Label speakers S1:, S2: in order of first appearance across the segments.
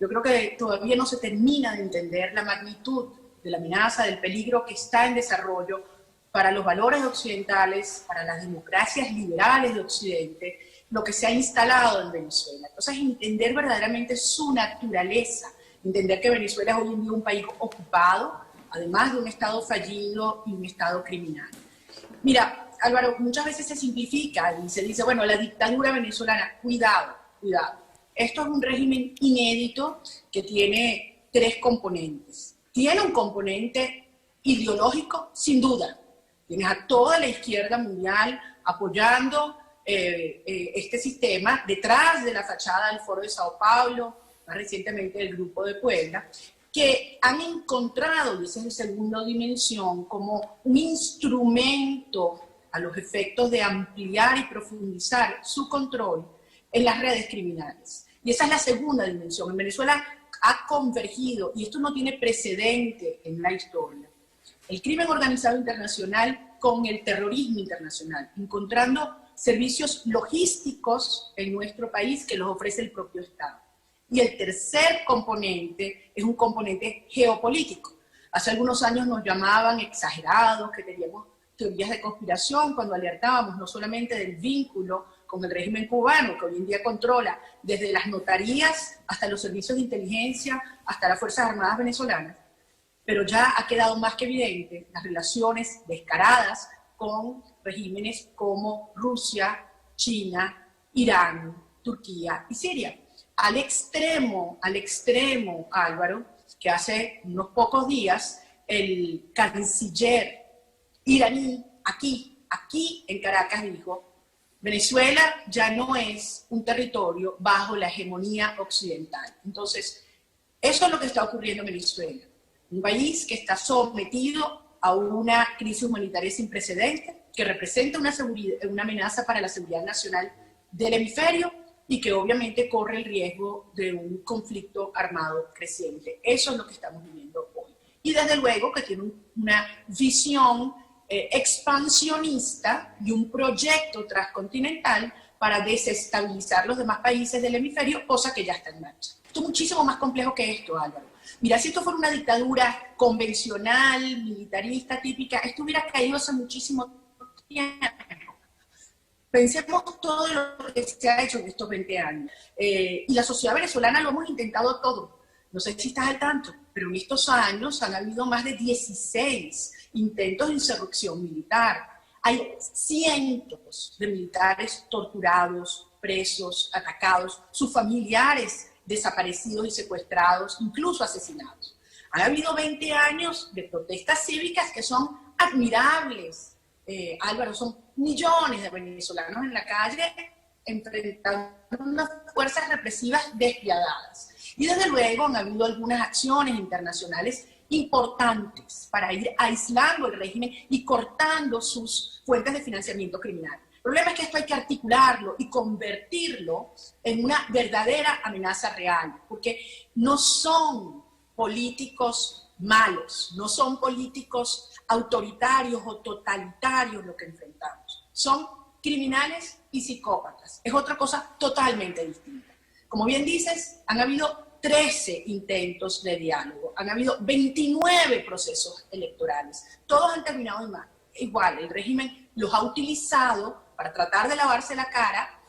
S1: Yo creo que todavía no se termina de entender la magnitud de la amenaza, del peligro que está en desarrollo para los valores occidentales, para las democracias liberales de Occidente, lo que se ha instalado en Venezuela. Entonces, entender verdaderamente su naturaleza, entender que Venezuela es hoy en día un país ocupado, además de un Estado fallido y un Estado criminal. Mira, Álvaro, muchas veces se simplifica y se dice, bueno, la dictadura venezolana, cuidado, cuidado. Esto es un régimen inédito que tiene tres componentes. Tiene un componente ideológico, sin duda. Tienes a toda la izquierda mundial apoyando este sistema detrás de la fachada del Foro de Sao Paulo, más recientemente el Grupo de Puebla, que han encontrado, y esa es la segunda dimensión, como un instrumento a los efectos de ampliar y profundizar su control en las redes criminales. Y esa es la segunda dimensión. En Venezuela ha convergido, y esto no tiene precedente en la historia, el crimen organizado internacional con el terrorismo internacional, encontrando servicios logísticos en nuestro país que los ofrece el propio Estado. Y el tercer componente es un componente geopolítico. Hace algunos años nos llamaban exagerados, que teníamos teorías de conspiración cuando alertábamos no solamente del vínculo con el régimen cubano, que hoy en día controla desde las notarías hasta los servicios de inteligencia, hasta las Fuerzas Armadas venezolanas, pero ya ha quedado más que evidente las relaciones descaradas con regímenes como Rusia, China, Irán, Turquía y Siria. Al extremo, Álvaro, que hace unos pocos días el canciller iraní aquí en Caracas dijo, Venezuela ya no es un territorio bajo la hegemonía occidental. Entonces, eso es lo que está ocurriendo en Venezuela. Un país que está sometido a una crisis humanitaria sin precedentes, que representa una amenaza para la seguridad nacional del hemisferio y que obviamente corre el riesgo de un conflicto armado creciente. Eso es lo que estamos viviendo hoy. Y desde luego que tiene una visión expansionista y un proyecto transcontinental para desestabilizar los demás países del hemisferio, cosa que ya está en marcha. Esto es muchísimo más complejo que esto, Álvaro. Mira, si esto fuera una dictadura convencional, militarista, típica, esto hubiera caído hace muchísimo tiempo. Pensemos todo lo que se ha hecho en estos 20 años. Y la sociedad venezolana lo hemos intentado todo. No sé si estás al tanto, pero en estos años han habido más de 16 intentos de insurrección militar. Hay cientos de militares torturados, presos, atacados, sus familiares desaparecidos y secuestrados, incluso asesinados. Han habido 20 años de protestas cívicas que son admirables. Álvaro, son millones de venezolanos en la calle enfrentando unas fuerzas represivas despiadadas. Y desde luego han habido algunas acciones internacionales importantes para ir aislando el régimen y cortando sus fuentes de financiamiento criminal. El problema es que esto hay que articularlo y convertirlo en una verdadera amenaza real, porque no son políticos malos, no son políticos autoritarios o totalitarios lo que enfrentamos. Son criminales y psicópatas. Es otra cosa totalmente distinta. Como bien dices, han habido 13 intentos de diálogo, han habido 29 procesos electorales. Todos han terminado igual. El régimen los ha utilizado para tratar de lavarse la cara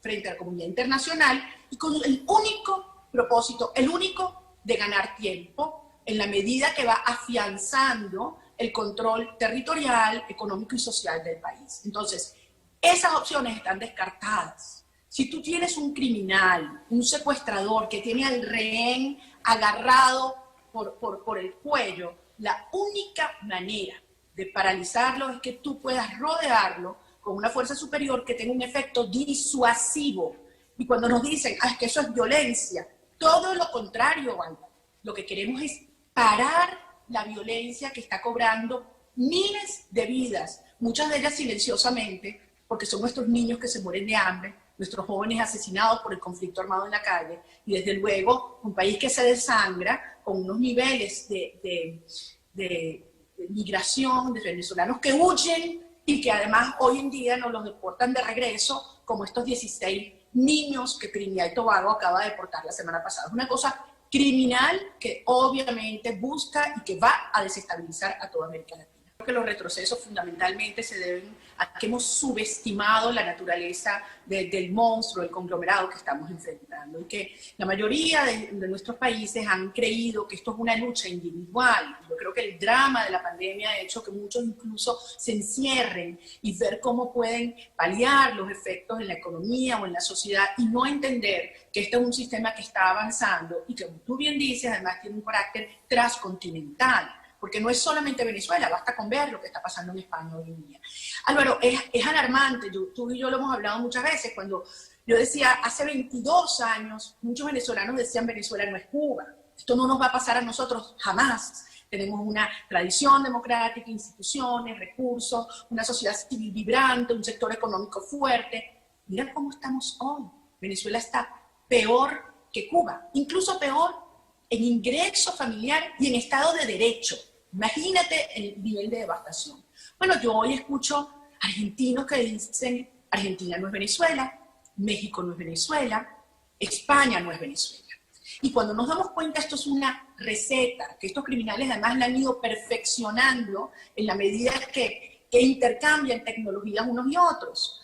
S1: frente a la comunidad internacional y con el único propósito, el único de ganar tiempo en la medida que va afianzando el control territorial, económico y social del país. Entonces, esas opciones están descartadas. Si tú tienes un criminal, un secuestrador que tiene al rehén agarrado por el cuello, la única manera de paralizarlo es que tú puedas rodearlo con una fuerza superior que tenga un efecto disuasivo. Y cuando nos dicen, es que eso es violencia, todo lo contrario, Álvaro. Lo que queremos es parar la violencia que está cobrando miles de vidas, muchas de ellas silenciosamente, porque son nuestros niños que se mueren de hambre, nuestros jóvenes asesinados por el conflicto armado en la calle, y desde luego un país que se desangra con unos niveles de migración de venezolanos que huyen y que además hoy en día nos los deportan de regreso, como estos 16 niños que Trinidad y Tobago acaba de deportar la semana pasada. Es una cosa criminal que obviamente busca y que va a desestabilizar a toda América Latina. Creo que los retrocesos fundamentalmente se deben a que hemos subestimado la naturaleza del monstruo, del conglomerado que estamos enfrentando, y que la mayoría de nuestros países han creído que esto es una lucha individual. Yo creo que el drama de la pandemia ha hecho que muchos incluso se encierren y ver cómo pueden paliar los efectos en la economía o en la sociedad y no entender que este es un sistema que está avanzando y que, como tú bien dices, además tiene un carácter transcontinental. Porque no es solamente Venezuela, basta con ver lo que está pasando en España hoy en día. Álvaro, es alarmante, tú y yo lo hemos hablado muchas veces, cuando yo decía, hace 22 años, muchos venezolanos decían Venezuela no es Cuba, esto no nos va a pasar a nosotros jamás. Tenemos una tradición democrática, instituciones, recursos, una sociedad civil vibrante, un sector económico fuerte. Mira cómo estamos hoy. Venezuela está peor que Cuba, incluso peor en ingreso familiar y en Estado de Derecho. Imagínate el nivel de devastación. Bueno, yo hoy escucho argentinos que dicen Argentina no es Venezuela, México no es Venezuela, España no es Venezuela. Y cuando nos damos cuenta, esto es una receta, que estos criminales además la han ido perfeccionando en la medida que intercambian tecnologías unos y otros.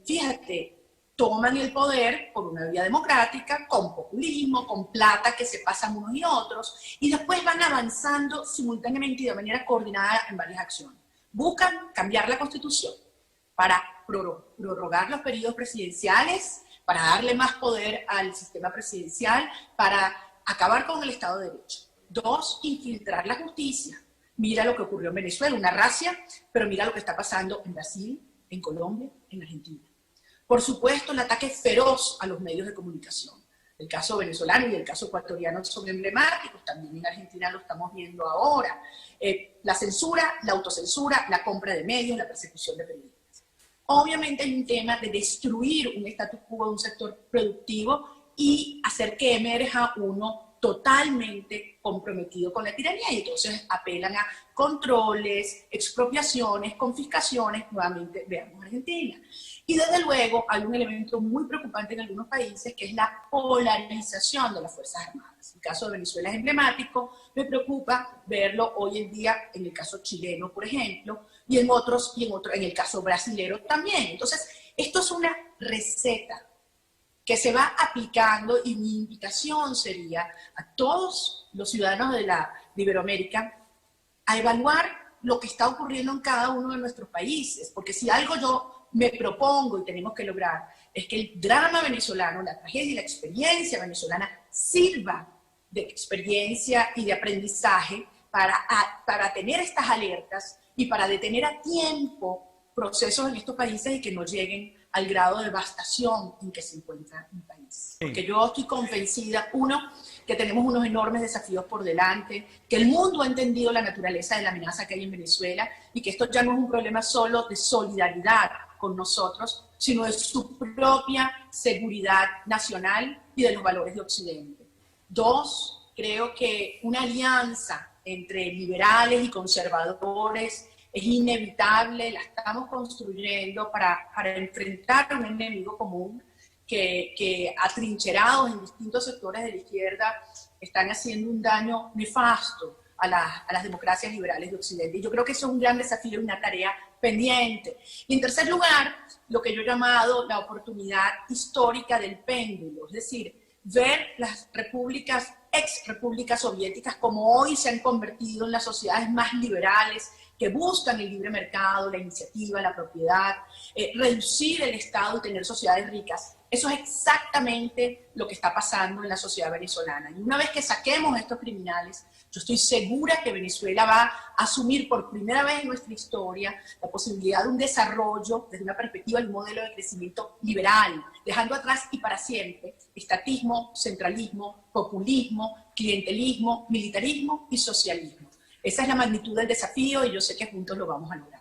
S1: Fíjate, toman el poder por una vía democrática, con populismo, con plata que se pasan unos y otros, y después van avanzando simultáneamente y de manera coordinada en varias acciones. Buscan cambiar la Constitución para prorrogar los periodos presidenciales, para darle más poder al sistema presidencial, para acabar con el Estado de Derecho. 2, infiltrar la justicia. Mira lo que ocurrió en Venezuela, una racia, pero mira lo que está pasando en Brasil, en Colombia, en Argentina. Por supuesto, el ataque feroz a los medios de comunicación. El caso venezolano y el caso ecuatoriano son emblemáticos, también en Argentina lo estamos viendo ahora. La censura, la autocensura, la compra de medios, la persecución de periodistas. Obviamente hay un tema de destruir un status quo de un sector productivo y hacer que emerja uno totalmente comprometido con la tiranía, y entonces apelan a controles, expropiaciones, confiscaciones. Nuevamente veamos Argentina. Y desde luego hay un elemento muy preocupante en algunos países, que es la polarización de las Fuerzas Armadas. El caso de Venezuela es emblemático, me preocupa verlo hoy en día en el caso chileno, por ejemplo, y en el caso brasilero también. Entonces, esto es una receta que se va aplicando, y mi invitación sería a todos los ciudadanos de Iberoamérica a evaluar lo que está ocurriendo en cada uno de nuestros países, porque si algo yo me propongo y tenemos que lograr es que el drama venezolano, la tragedia y la experiencia venezolana sirva de experiencia y de aprendizaje para tener estas alertas y para detener a tiempo procesos en estos países y que no lleguen al grado de devastación en que se encuentra el país. Porque yo estoy convencida, uno, que tenemos unos enormes desafíos por delante, que el mundo ha entendido la naturaleza de la amenaza que hay en Venezuela y que esto ya no es un problema solo de solidaridad con nosotros, sino de su propia seguridad nacional y de los valores de Occidente. 2, creo que una alianza entre liberales y conservadores es inevitable, la estamos construyendo para enfrentar a un enemigo común que atrincherados en distintos sectores de la izquierda están haciendo un daño nefasto a las democracias liberales de Occidente. Y yo creo que eso es un gran desafío y una tarea pendiente. Y en tercer lugar, lo que yo he llamado la oportunidad histórica del péndulo, es decir, ver las repúblicas, ex repúblicas soviéticas, como hoy se han convertido en las sociedades más liberales, que buscan el libre mercado, la iniciativa, la propiedad, reducir el Estado y tener sociedades ricas. Eso es exactamente lo que está pasando en la sociedad venezolana. Y una vez que saquemos a estos criminales, yo estoy segura que Venezuela va a asumir por primera vez en nuestra historia la posibilidad de un desarrollo desde una perspectiva de un modelo de crecimiento liberal, dejando atrás y para siempre estatismo, centralismo, populismo, clientelismo, militarismo y socialismo. Esa es la magnitud del desafío y yo sé que juntos lo vamos a lograr.